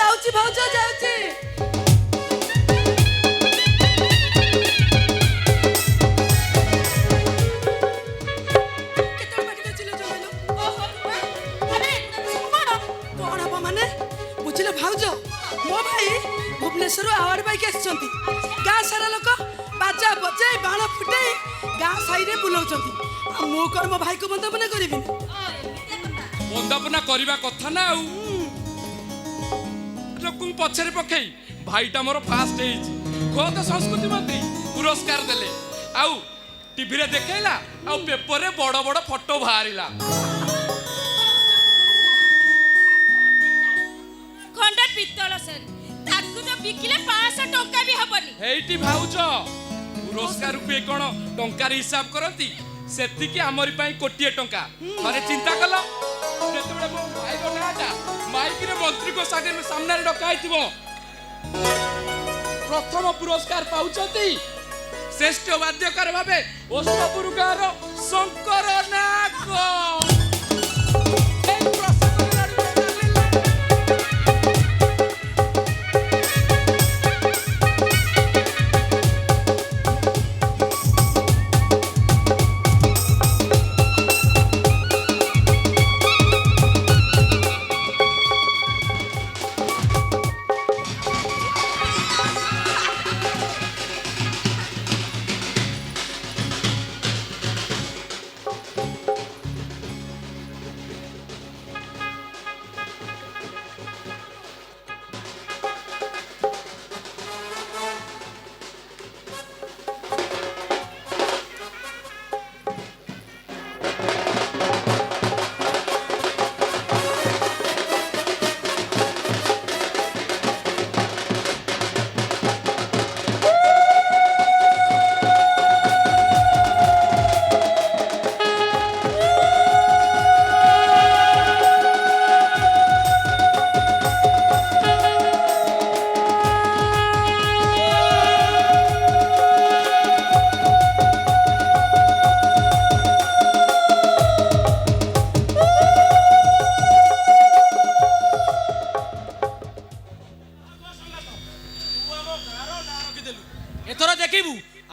जाऊची भाऊज जाऊची भाउज मो भाई भुवनेश्वर अवार्ड पाई आसछंती गाँ सारा लोक बाजा बजाई बाण फुटाई गाँ साई रे बुलाउछंती आ मो कर मो भाई को बंदपना करबी बंदपना करबा कथा ना आउ लोकु पछरे पखई भाईटा मोर फास्ट हेछि खत संस्कृति मंत्री पुरस्कार देले आउ टीवी रे देखैला आउ पेपर रे बड़ बड़ फोटो बाहरिला खंडा पित्तल सेन ताकु तो बिकिले 500 टंका भी हबनी हेइटी भाउज पुरस्कार पे कोन टंकार हिसाब करती सेति कि हमरी पई कोटिए टंका माने चिंता कलो जेतबे मो भाई रो नाटा माइक रे मंत्री को सामने रे डकाइथिबो प्रथम पुरस्कार पाउचती श्रेष्ठ वाद्यकार भाबे ओस्तपुर गारो शंकर नाग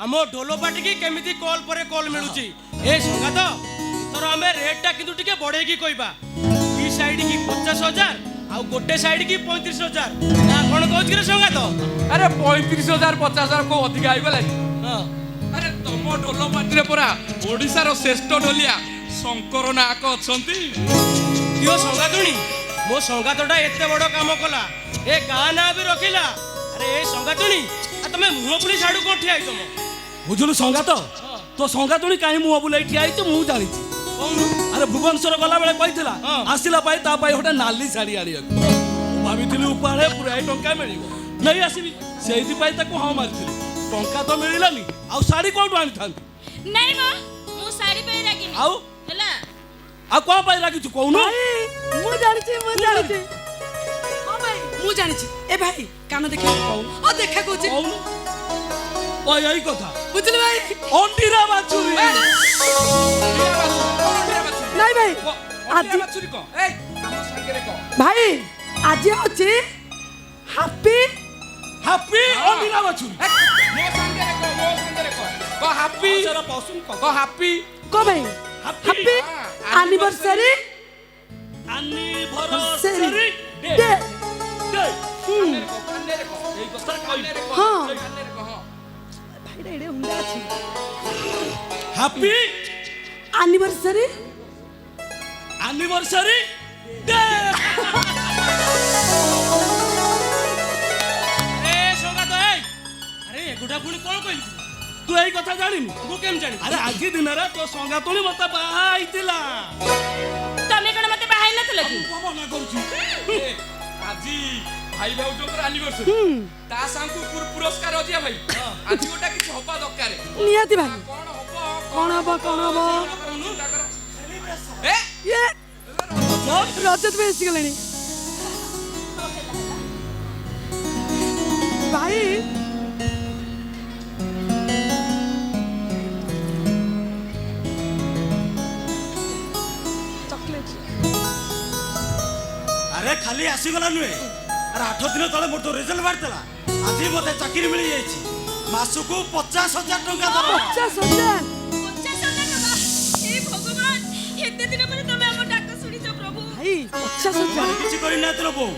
आम ढोल पाटी की केमिति कॉल परे कॉल मिलुची ए संगात एथर हमें रेटटा किंतु टिके बढ़ेकी कहबा ई साइड की 50,000 आ गोटे साइड की 35,000 ना कोन कहछ रे संगात अरे 35,000 50,000 को अधिक आइ गला हां अरे तुम ढोल पाटी रे परा ओडिसा रो श्रेष्ठ ढोलिया शंकर नाक अछंती कियो संगातुणी मो संगातटा एते बड़ काम कला ए गां ना भी रखिला अरे ए संगातुणी आ तमे मुह पुली साडू कोठी आइ तुम बुझलु संगात तो संगातुणी काई मुह बुलाई ठिया आइछ मु जानि अरे भुवनेश्वर गला बेले कहितला आसिला पाई ता पाई होटे नाली साड़ी आड़ी भाविथिली उपाळे पूरा टंका मिलिबो नहीं आसीबी सेहिति पाई ताको हां मारिथिली टंका तो मिलिलानी आ साड़ी कोठु आनि थांती नहीं मां मु साड़ी पे रागिनी आउ हला आ को पाई राखी छु कहू न मु जानि हां भाई मु जानि ए भाई कान देखा कहू ओ देखा कहू कहू ओ यही कथा बुझल भाई अंडीरा बाछुरी नहीं भाई आज बाछुरी को ए हम संगे रे को भाई आज अछि हैप्पी अंडीरा बाछुरी मो संगे रे को हैप्पी जरा पसुन को हैप्पी को भाई हैप्पी एनिवर्सरी डे हां भाई रे हुंडा अछि हैप्पी एनिवर्सरी डे ए संगात ए अरे एगुडा पुणी कोन कहली तू एई कथा जानिनु मु केम जानि अरे आज दिन रे तो संगातुणी मते बाहा आइतिला तमे कोन मते बाहाई नतले की मना करूची आजी भाई भाउजोर एनिवर्सरी ता सांकु पुरस्कार अजिया भाई आज गोटा किछ होपा दरकार नियति भाई कोन हबो ए ये रजत में एसी गलेनी भाई अरे खाली आसीगला नुहे ଆରେ 8 ଦିନ ତଳେ ମୋର ତ ରେଜଲ୍ଟ ବାହାରିଥିଲା ଆଜି ମୋତେ ଚାକିରି ମିଳିଯାଇଛି ମାସକୁ 50,000 ଟଙ୍କା ଦରମା 50,000 50,000 ହେ ଭଗବାନ ଏତେ ଦିନ ପରେ ତମେ ଆମ ଡାକ ଶୁଣିଛ ପ୍ରଭୁ ଭାଇ 50,000 ମାନେ କିଛି କରିନାହାନ୍ତି ଲୋ ବୋଉ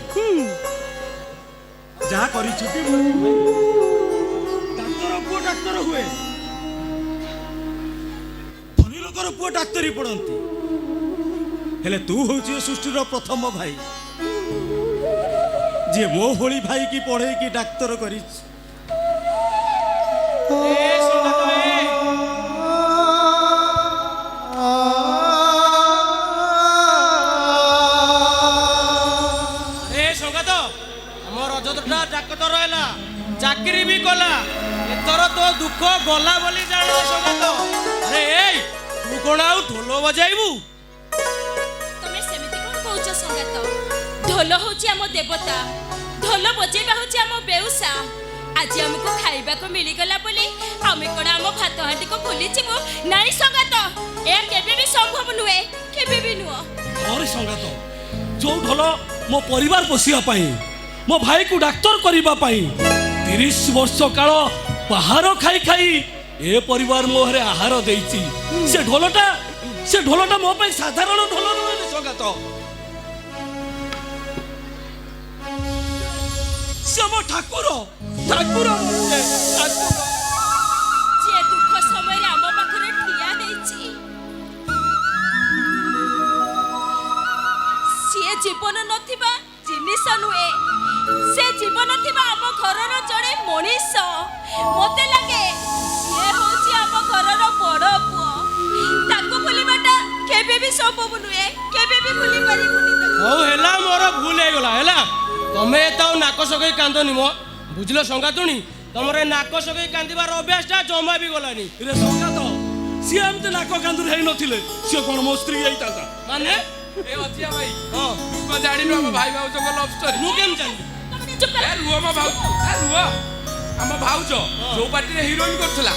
ଯାହା କରିଛନ୍ତି ଡାକ୍ତର ପୁଅ ଡାକ୍ତର ହୁଏ ଧନୀ ଲୋକର ପୁଅ ଡାକ୍ତରୀ ପଢନ୍ତି ହେଲେ ତୁ ହଉଛି ଏ ସୃଷ୍ଟିର ପ୍ରଥମ ଭାଇ ଯିଏ ମୋ ଭଳି ଭାଇ କି ପଢେଇକି ଡାକ୍ତର କରିଛି ଏ ସଙ୍ଗାତ ଏ ସଙ୍ଗାତ ଆମ ରଜତଟା ଡାକ୍ତର ହେଲା ଚାକିରି ବି କଲା ଏଥର ତୋ ଦୁଃଖ ଗଲା ବୋଲି ଜାଣିଲ ସଙ୍ଗାତ ଆରେ ଏଇ ତୁ କଣ ଆଉ ଢୋଲ ବଜାଇବୁ ତମେ ସେମିତି କଣ କହୁଛ ସଙ୍ଗାତ ଢୋଲ ହଉଛି ଆମ ଦେବତା ଢୋଲ ବଜେଇବା ହଉଛି ଆମ ବେଉସା ଆଜି ଆମକୁ ଖାଇବାକୁ ମିଳିଗଲା ବୋଲି ଆମେ କଣ ଆମ ଭାତ ହାଣ୍ଡିକୁ ଭୁଲିଯିବୁ ନାଇଁ ସଙ୍ଗାତ ଏହା କେବେ ବି ସମ୍ଭବ ନୁହେଁ କେବେ ବି ନୁହଁ ଅରେ ସଙ୍ଗାତ ଯୋଉ ଢୋଲ ମୋ ପରିବାର ପୋଷିବା ପାଇଁ ମୋ ଭାଇକୁ ଡାକ୍ତର କରିବା ପାଇଁ 30 ବର୍ଷ କାଳ ବାହାର ଖାଇ ଖାଇ ଏ ପରିବାର ମୋ ଘରେ ଆହାର ଦେଇଛି ସେ ଢୋଲଟା ମୋ ପାଇଁ ସାଧାରଣ ଢୋଲ ନୁହେଁ ସଙ୍ଗାତ ସେ ମୋ ଠାକୁର ଯିଏ ଦୁଃଖ ସମୟରେ ଆମ ପାଖରେ ଠିଆ ହେଇଛି ସିଏ ଜୀବନ ନଥିବା ଜିନିଷ ନୁହେଁ ସେ ଜୀବନ ଥିବା ଆମ ଘରର ଜଣେ ମଣିଷ ମତେ ଲାଗେ ସିଏ ହଉଛି ଆମ ଘରର ବଡ଼ ପୁଅ ତାକୁ ଭୁଲିବାଟା କେବେ ବି ସମ୍ଭବ ନୁହେଁ କେବେ ବି ଭୁଲି ପାରିବୁନି ହଉ ହେଲା ମୋର ଭୁଲ ହେଇଗଲା ହେଲା ତମେ ଏତେ ଆଉ ନାକ ସଗେଇ କାନ୍ଦନି ମ ବୁଝିଲ ସଙ୍ଗାତୁଣୀ ତମର ଏ ନାକ ସଗେଇ କାନ୍ଦିବାର ଅଭ୍ୟାସଟା ଜମା ବି ଗଲାନି ରେ ସଙ୍ଗାତ ସିଏ ଏମିତି ନାକ କାନ୍ଦୁରି ହେଇନଥିଲେ ସିଏ କଣ ମୋ ସ୍ତ୍ରୀ ହେଇଥାନ୍ତା ମାନେ ଏ ଅଜିଆ ଭାଇ ହଁ ତୁ କଣ ଜାଣିନୁ ଆମ ଭାଇ ଭାଉଜଙ୍କ ଲଭ ଷ୍ଟୋରି ମୁଁ କେମିତି ଜାଣିବି ଚୁପ କର ଏ ରୁହ ମୋ ଭାଉଜ ରୁହ ଆମ ଭାଉଜ ଯୋଉ ପାର୍ଟିରେ ହିରୋଇନ କରୁଥିଲା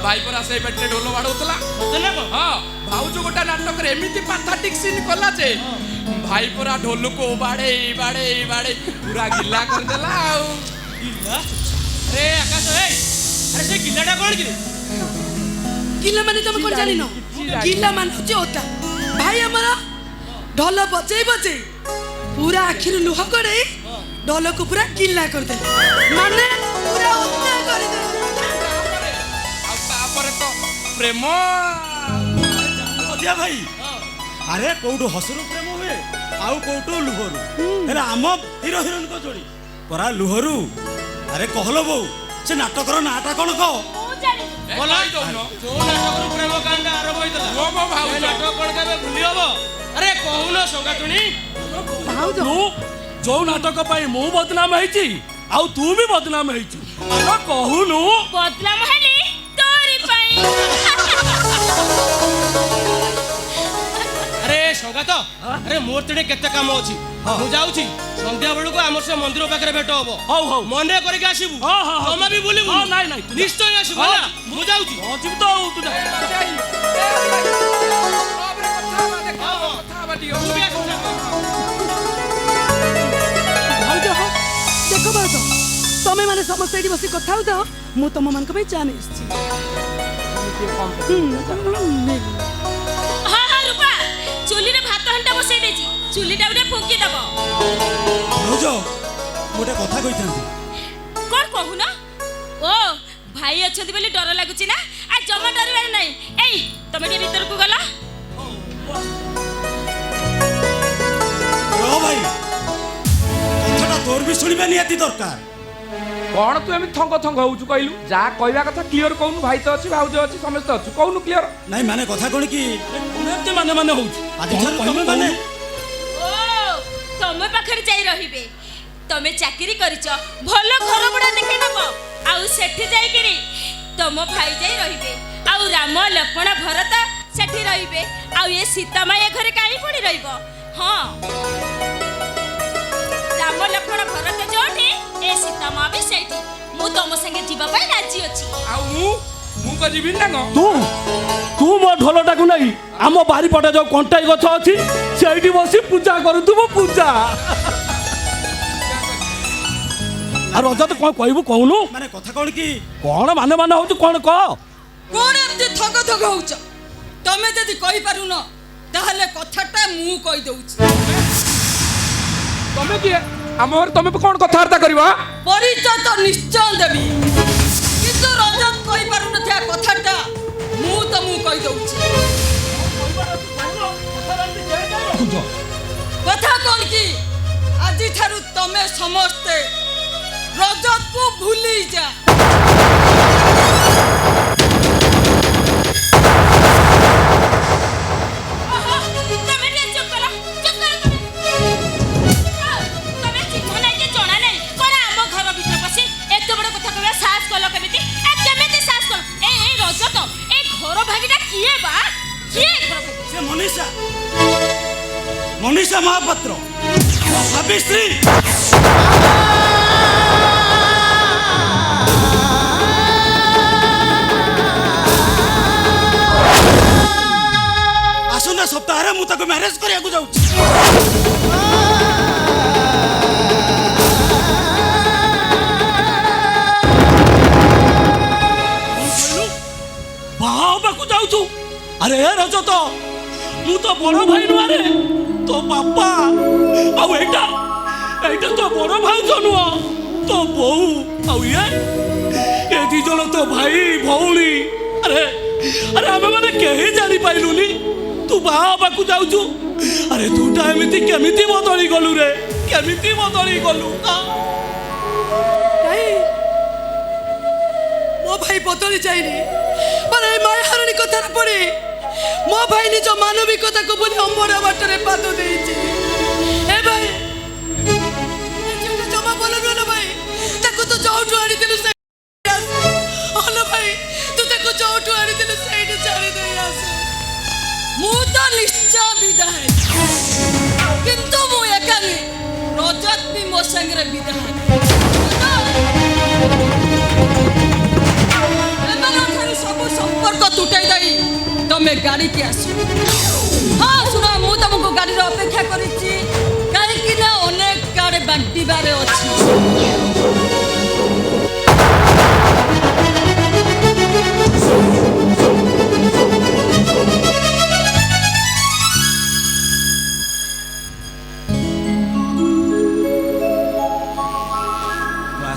ଭାଇ ପରା ସେଇ ପାର୍ଟିରେ ଢୋଲ ବାଡଉଥିଲା ସତେ ନା କଣ ହଁ ଭାଉଜ ଗୋଟା ନାଟକରେ ଏମିତି ପାଥାଟିକ ସିନ୍ କଲା ଯେ ଭାଇ ପରା ଢୋଲକୁ ବାଡେଇ ବାଡେଇ ବାଡେଇ ପୁରା ଗିଲା କରିଦେଲା ଆଉ ଗିଲା ଆରେ ଆକାଶ ଏଇ ଆରେ ସେ ଗିଲାଟା କଣ କି ଗିଲା ମାନେ ତମେ କଣ ଜାଣିନ ଗିଲା ମାନେ ହଉଛି ଓତା ଭାଇ ଆମର ଢୋଲ ବଜେଇ ବଜେଇ ପୁରା ଆଖିରୁ ଲୁହ ଗଡେଇ ଢୋଲକୁ ପୁରା ଗିଲା କରିଦେଲେ ମାନେ ପୁରା ଓତା କରିଦେଲେ ଆଉ ତାପରେ ତ ପ୍ରେମ ଅଜିଆ ଭାଇ ଆରେ କୋଉଠୁ ହସରୁ ପ୍ରେମ ହୁଏ ଆଉ କୋଉଠୁ ଲୁହରୁ ହେଲେ ଆମ ହିରୋ ହିରୋଇନଙ୍କ ଯୋଡ଼ି ପରା ଲୁହରୁ ଆରେ କହଲ ବୋଉ ସେ ନାଟକର ନାଁଟା କଣ କହ ମୁଁ ଜାଣିନି ଭଲ ଦଉନ ଯୋଉ ନାଟକରୁ ପ୍ରେମ କାଣ୍ଡ ଆରମ୍ଭ ହେଇଥିଲା ରୁହ ମୋ ଏ ଭାଉଜ ନାଟକ କଣ କେବେ ଭୁଲି ହବ ଆରେ କହୁନ ସଙ୍ଗାତୁଣୀ ଭାଉଜ ତୁ ଯୋଉ ନାଟକ ପାଇଁ ମୁଁ ବଦନାମ ହେଇଛି ଆଉ ତୁ ବି ବଦନାମ ହେଇଛୁ କହୁନୁ ବଦନାମ ହେଲି ତୋରି ପାଇଁ ଆରେ ସଙ୍ଗାତ ଆରେ ମୋର ତେଣେ କେତେ କାମ ଅଛି ମୁଁ ଯାଉଛି ସନ୍ଧ୍ୟା ବେଳକୁ ଆମର ସେ ମନ୍ଦିର ପାଖରେ ଭେଟ ହବ ହଉ ହଉ ମନେ କରିକି ଆସିବୁ ହଁ, ହଁ, ହଁ। ଜମା ବି ଭୁଲିବୁ ହଁ, ନାଇଁ, ନାଇଁ, ତୁ ଯା। ନିଶ୍ଚୟ ଆସିବୁ ହଁ। ହେଲା ମୁଁ ଯାଉଛି ହଁ ଯିବୁ ତ ଆଉ ତୁ ଯା। ତୁ ବି ଆସିବୁ ନା? ଭାଉଜ ଦେଖ ଭାଉଜ ତମେ ମାନେ ସମସ୍ତେ ଏଠି ବସି କଥା ହଉଥାଅ ମୁଁ ତମ ମାନଙ୍କ ପାଇଁ ଚା ନେଇ ଆସିଛି ହଁ ହଁ ରୂପା ଚୁଲିରେ ଭାତ ହାଣ୍ଡା ବସେଇ ଦେଇଛି ଚୁଲିଟା ଗୋଟେ ଫୁଙ୍କି ଦବ ଭାଉଜ ମୁଁ ଗୋଟେ କଥା କହିଥାନ୍ତି କଣ କହୁନ ଓ ଭାଇ ଅଛନ୍ତି ବୋଲି ଡର ଲାଗୁଛି ନା ଆ ଜମା ଡରିବାର ନାହିଁ ଏଇ ତମେ ଟିକେ ଭିତରକୁ ଗଲ ରହ ଭାଇ କଥାଟା ତୋର ବି ଶୁଣିବା ନିହାତି ଦରକାର କଣ ତୁ ଏମିତି ଥଙ୍ଗ ଥଙ୍ଗ ହଉଛୁ କହିଲୁ ଯାହା କହିବା କଥା କ୍ଲିୟର କହୁନୁ ଭାଇ ତ ଅଛି ଭାଉଜ ଅଛି ସମସ୍ତେ ଅଛୁ କହୁନୁ କ୍ଲିୟର ନାଇଁ ମାନେ କଥା କଣ କି ଏମିତି ମାନେ ହଉଛି ଆଜିଠାରୁ ତମେ ମାନେ ଓ ତମ ପାଖରେ ଯାଇ ରହିବେ ତମେ ଚାକିରି କରିଛ ଭଲ ଘର ଭଡ଼ା ଦେଖେଇ ଦବ ଆଉ ସେଠି ଯାଇକିରି ତମ ଭାଇ ଯାଇ ରହିବେ ଆଉ ରାମ ଲକ୍ଷ୍ମଣ ଭରତ ସେଠି ରହିବେ ଆଉ ଏ ସୀତା ମା ଏ ଘରେ କାହିଁ ପୁଣି ରହିବ ହଁ ରାମ ଲକ୍ଷ୍ମଣ ଭରତ ଯୋଉଠି ଏ ସୀତା ମା ବି ସେଇଠି ମୁଁ ତମ ସାଙ୍ଗେ ଯିବା ପାଇଁ ରାଜି ଅଛି ଆଉ ମୁଁ କଣ ଯିବିନି ନା କଣ ତୁ ମୋ ଢୋଲଟାକୁ ନେଇ ଆମ ବାରିପଟେ ଯୋଉ କଣ୍ଟାଇ ଗଛ ଅଛି ସେଇଠି ବସି ପୂଜା କରୁଥିବୁ ପୂଜା ଆଉ ରଜତ କ'ଣ କହିବୁ କହୁନୁ? ମାନେ କଥା କଣ କି? କ'ଣ ମାନେ ହଉଛି କ'ଣ କହ? କଣ ଏମିତି ଥଗ ଥଗ ହଉଛ? ତମେ ଯଦି କହିପାରୁନ ତାହେଲେ କଥାଟା ମୁଁ କହିଦଉଛି। ତମେ କିଏ? ଆମ ଘରେ ତମେ କ'ଣ କଥାବାର୍ତ୍ତା କରିବ? ପରିଚୟ ତ ନିଶ୍ଚୟ ଦେବି, କିନ୍ତୁ ରଜତ କହିପାରୁନଥିବା କଥାଟା ମୁଁ ତମକୁ କହିଦଉଛି। କଥା କଣ କି? ଆଜିଠାରୁ ତମେ ସମସ୍ତେ ରଜତକୁ ଭୁଲି ଯା। ତମେ ଟିକେ ଚୁପ କର, ଚୁପ କର ତମେ। ତମେ ଚିହ୍ନ ନାହିଁ ଯେ ଜଣା ନାହିଁ କ'ଣ ଆମ ଘର ଭିତରେ ପଶି ଏତେ ବଡ଼ କଥା କହିବା ସାହସ କଲ କେମିତି? କେମିତି ସାହସ କଲ? ଏ ରଜତ, ଏ ଘର ଭାଗିଟା କିଏ ବା? କିଏ ଘର ଭାଗି? ସେ ମନୀଷା ମହାପାତ୍ର ଭାବିଶ୍ରୀ। ଆସନ୍ତା ସପ୍ତାହରେ ମୁଁ ତାକୁ ମ୍ୟାରେଜ କରିବାକୁ ଯାଉଛି। ବାହା ହେବାକୁ ଯାଉଛୁ? ଆରେ ରଜତ, ମୁଁ ତ ବଡ଼ ଭାଇ ନୁହଁରେ, ତୋ ବାପା। ଆଉ ଏଇଟା ତୋ ବଡ଼ ଭାଉଜ ନୁହଁ, ତୋ ବୋଉ। ଆଉ ଏ ଦି ଜଣ ତୋ ଭାଇ ଭଉଣୀ। ଆରେ ଆମେ ମାନେ କେହି ଜାଣିପାରିଲୁନି ତୁ ବାହା ହେବାକୁ ଯାଉଛୁ। ଆରେ ତୁଟା ଏମିତି କେମିତି ବଦଳି ଗଲୁ ରେ? କେମିତି ବଦଳି ଗଲୁ? ମୋ ଭାଇ ବଦଳି ଯାଇନି, ମାନେ ଏ ମାୟାହାରଣୀ କଥାରେ ପଡ଼ି ମୋ ଭାଇ ନିଜ ମାନବିକତାକୁ ଭୁଲି ଅମର ବାଟରେ ପାଦ ଦେଇଛି। ଏ ଭାଇ, ଜମା ଭଲ ନୁହେଁ ନା ଭାଇ। ତାକୁ ତୁ ଯୋଉଠୁ ଆଣିଥିଲୁ ଭାଇ, ତୁ ତାକୁ ଯୋଉଠୁ ଆଣିଥିଲୁ ସେଇଠି ଛାଡ଼ି ଦେଇ ଆସ। ମୁଁ ତ ନିଶ୍ଚୟ ବିଦାୟ, କିନ୍ତୁ ମୁଁ ଏକା ନୁହେଁ, ରଜତ ବି ମୋ ସାଙ୍ଗରେ ବିଦାୟ। ଏମାନଙ୍କଠାରୁ ସବୁ ସମ୍ପର୍କ ତୁଟାଇ ଦେଇ ତମେ ଗାଡ଼ିକି ଆସ। ହଁ ଶୁଣ, ମୁଁ ତମକୁ ଗାଡ଼ିରେ ଅପେକ୍ଷା କରିଛି, କାହିଁକି ନା ଅନେକ ଗାଡ଼ି ବାଣ୍ଟିବାରେ ଅଛି।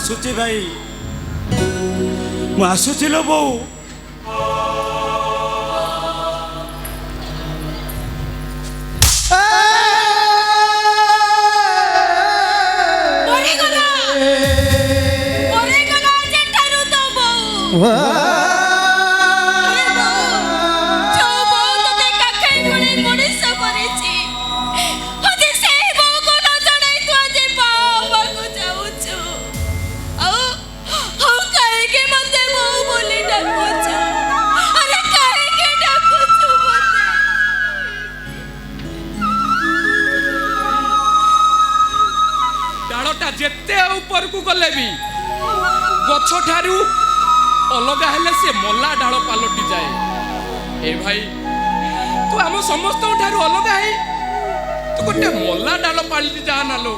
ଆସୁଛି ଭାଇ, ମୁଁ ଆସୁଛି ଲୋ ବୋଉ। ଯେତେ ଉପରକୁ ଗଲେ ବି ଗଛ ଠାରୁ ଅଲଗା ହେଲେ ସେ ମଲା ଡାଳ ପାଲଟି ଯାଏ। ଏ ଭାଇ, ତୁ ଆମ ସମସ୍ତଙ୍କ ଠାରୁ ଅଲଗା ହେଇ ତୁ ଗୋଟେ ମଲା ଡାଳ ପାଲଟି ଯା ନା ଲୋ।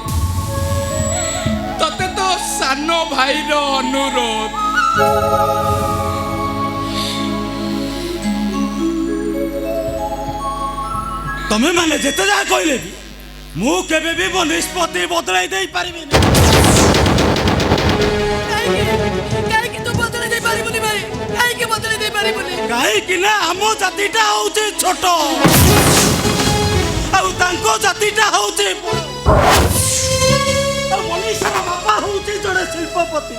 ତତେ ତ ସାନ ଭାଇର ଅନୁରୋଧ। ତମେ ମାନେ ଯେତେ ଯାହା କହିଲେ ବି ମୁଁ କେବେ ବି ମୋ ନିଷ୍ପତ୍ତି ବଦଳାଇ ଦେଇ ପାରିବିନି। କାହିଁକି ତୁ ବଦଳାଇ ଦେଇ ପାରିବୁନି ଭାଇ? କାହିଁକି ବଦଳାଇ ଦେଇ ପାରିବୁନି? କାହିଁକି ନା ଆମ ଜାତିଟା ହଉଛି ଛୋଟ, ଆଉ ତାଙ୍କ ଜାତିଟା ହଉଛି ବଡ଼। ଆଉ ମନୀଷାର ବାପା ହଉଛି ଜଣେ ଶିଳ୍ପପତି,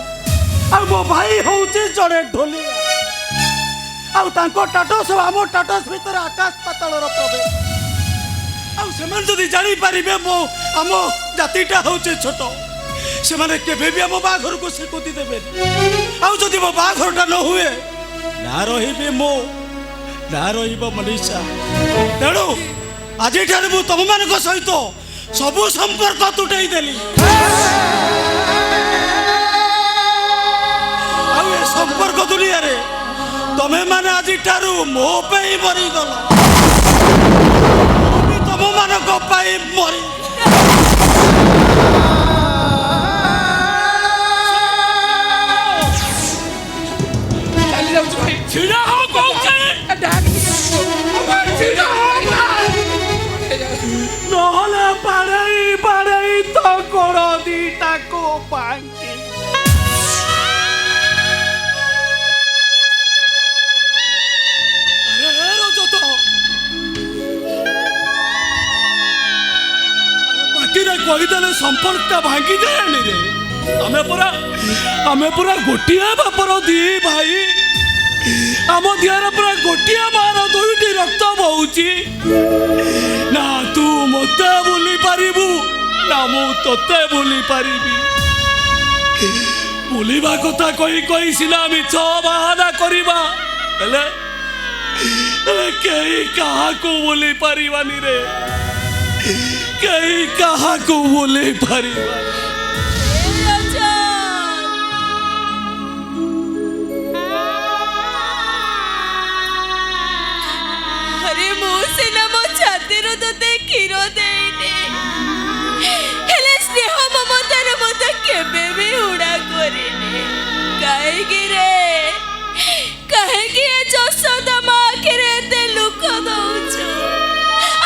ଆଉ ମୋ ଭାଇ ହଉଛି ଜଣେ ଢୋଲିଆ। ଆଉ ତାଙ୍କ ଟାଟସ୍ ଆମ ଟାଟସ୍ ଭିତରେ ଆକାଶ ପାତାଳର ପ୍ରଭେଦ। ଆଉ ସେମାନେ ଯଦି ଜାଣିପାରିବେ ଆମ ଜାତିଟା ହଉଛି ଛୋଟ, ସେମାନେ କେବେ ବି ଆମ ବାହାଘରକୁ ସ୍ୱୀକୃତି ଦେବେନି। ଆଉ ଯଦି ମୋ ବାହାଘରଟା ନ ହୁଏ, ନା ରହିବି ମୁଁ, ନା ରହିବ ମନୀଷା। ତେଣୁ ଆଜିଠାରୁ ମୁଁ ତମମାନଙ୍କ ସହିତ ସବୁ ସମ୍ପର୍କ ତୁଟେଇ ଦେଲି। ଆଉ ଏ ସମ୍ପର୍କ ଦୁନିଆରେ ତମେ ମାନେ ଆଜିଠାରୁ ମୋ ପାଇଁ ମରିଗଲ, ତମମାନଙ୍କ ପାଇଁ ମରି। କହିଦେଲେ ସମ୍ପର୍କଟା ଭାଙ୍ଗି ଯାଏନି ରେ। ଆମେ ପୁରା ଗୋଟିଏ ବାପର ଦି ଭାଇ। ଆମ ଦେହରେ ପୁରା ଗୋଟିଏ ମାର ଦୁଇଟି ରକ୍ତ ବହୁଛି। ନା ତୁ ମତେ ଭୁଲି ପାରିବୁ ନା ମୁଁ ତତେ ଭୁଲି ପାରିବି। ଭୁଲିବା କଥା କହି ସିନା ମିଛ ବାହାନା କରିବା, ହେଲେ କେହି କାହାକୁ ଭୁଲି ପାରିବାନି ରେ। କେହି କାହାକୁ ଭୁଲି ପାରିବା। अरे ମୁଁ ସିନା ମୋ ଛାତିରୁ ତତେ କ୍ଷୀର ଦେଇନି, ହେଲେ ସ୍ନେହ ମମତାରେ ମତେ କେବେ ବି ଉଡ଼ା କରିନି। କାହିଁକି ରେ, କାହିଁକି ଏ ଯଶୋଦା ମା ଆଖିରେ ଏତେ ଲୁକ ଦଉଛୁ?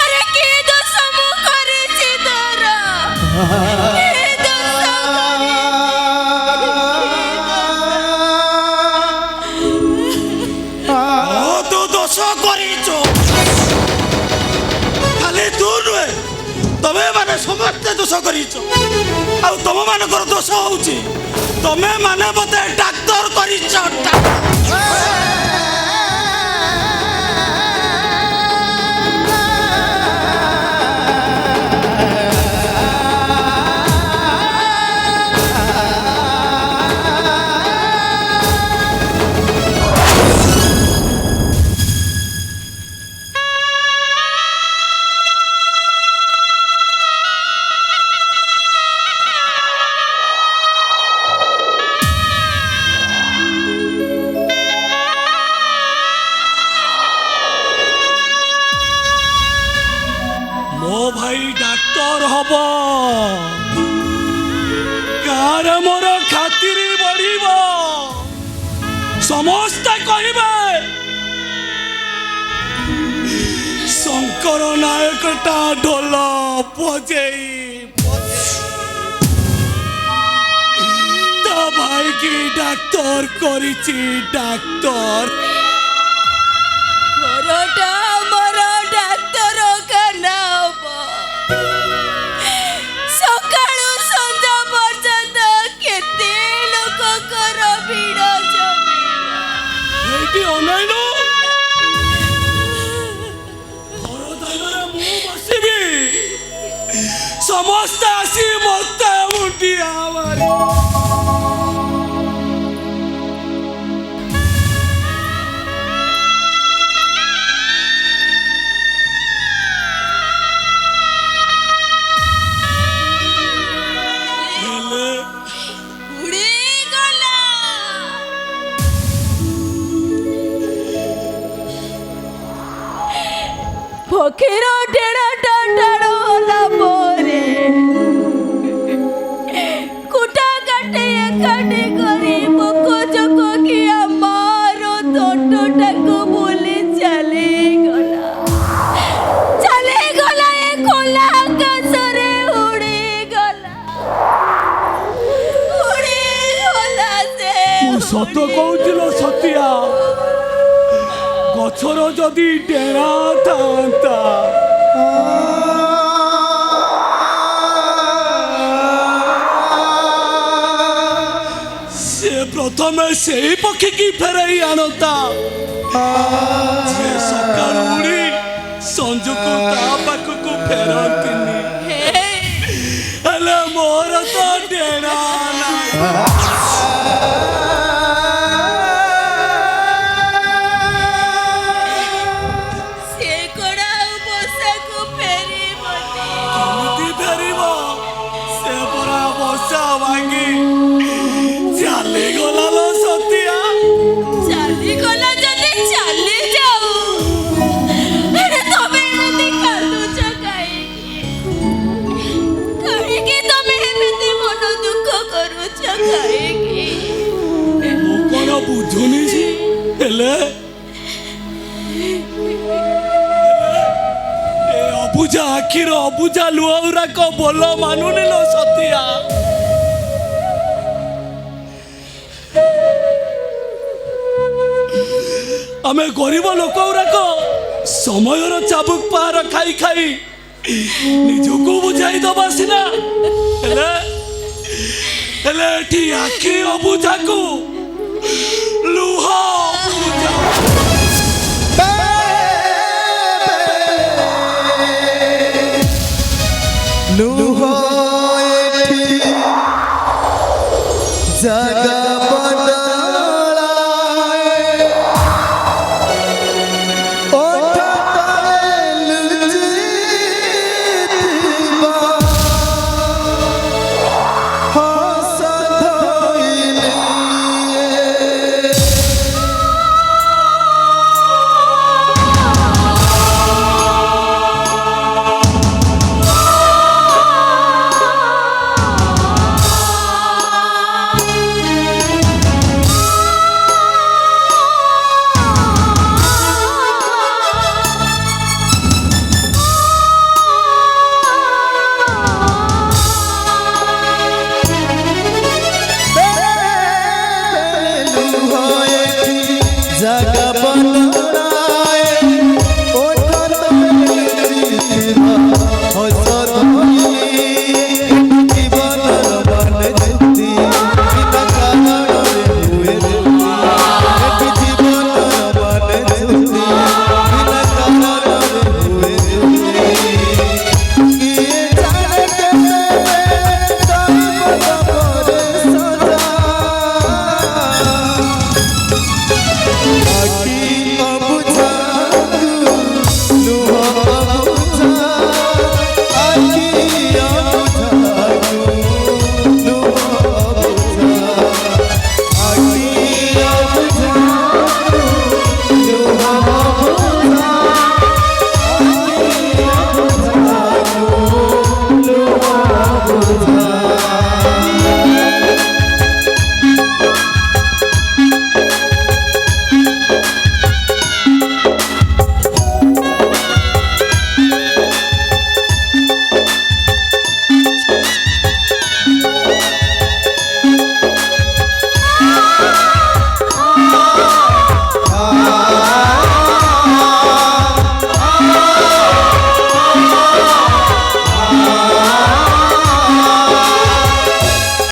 ଆରେ କି ଦୋଷ ମୁଁ କରିଛି ତୋର? କି ଦୋଷ ତୁ ଦୋଷ କରିଛୁ। ଖାଲି ତୁ ନୁହେଁ, ତମେ ମାନେ ସମସ୍ତେ ଦୋଷ କରିଛ। ଆଉ ତମ ମାନଙ୍କର ଦୋଷ ହଉଛି ତମେ ମାନେ ମତେ ଡାକ୍ତର କରିଛ। ମୋ ଭାଇ ଡାକ୍ତର ହବ, ଗାଁରେ ମୋର ଖାତିରି ବଢିବ। ସମସ୍ତେ କହିବେ ଶଙ୍କର ନାୟକଟା ଢୋଲ ବଜେଇ ତା ଭାଇକି ଡାକ୍ତର କରିଛି। ଡାକ୍ତର ଘରଟା ଆମର ଡାକ୍ତରଖାନା ହବ। ସକାଳୁ ସନ୍ଧ୍ୟା ପର୍ଯ୍ୟନ୍ତ କେତେ ଲୋକଙ୍କର ଭିଡ଼ ଜମିବ। ଏଇଠି ଅନେଇଲୁ, ଘର ଦାଣ୍ଡରେ ମୁଁ ବସିବି, ସମସ୍ତେ ଆସି ମତେ ମୁଣ୍ଡିଆ ମାରିବେ। ପକ୍ଷୀର ଡେଣାଟା ଟାଣ ହେଲା ପରେ କୁଟା କାଟି ଏକାଠି କରି ପୋକ ଚକ କିଆ ମାର ତୋଟଟାକୁ ବୁଲି ଚାଲିଗଲା ଏ ଖୋଲା ଆକାଶରେ ଉଡ଼ିଗଲା ସେ। ସତ କହୁଥିଲ ସତିଆ, ଗଛର ଯଦି ଡେଣା ଥାନ୍ତା ସେ ପ୍ରଥମେ ସେଇ ପକ୍ଷୀକି ଫେରାଇ ଆଣନ୍ତା, ଯେ ସକାଳୁ ଉଡ଼ି ସଞ୍ଜକୁ ତା ପାଖକୁ ଫେରନ୍ତିନି। ହେଲେ ମୋର ତ ଡେଣା ନାହିଁ। ଚାଲିଗଲା ଯଦି ଚାଲି ଯାଉ। ତମେ ଏମିତି କାନ୍ଦୁଛ କାହିଁକି? ତମେ ଏମିତି ମନ ଦୁଃଖ କରୁଛ କାହିଁକି? ମୁଁ କଣ ବୁଝୁନି, ହେଲେ ଏ ଅବୁଝା ଆଖିର ଅବୁଝା ଲୁହ ଗୁରାକ ବୋଲ ମାନୁନି ଲୋ ସତିଆ। ଆମେ ଗରିବ ଲୋକ ଗୁରାକ ସମୟର ଚାବୁକ ପାହାର ଖାଇ ଖାଇ ନିଜକୁ ବୁଝାଇ ଦବା ସିନା ହେଲେ ହେଲେ ଏଠି ଆଖି ଅବୁଝାକୁ ଲୁହ No.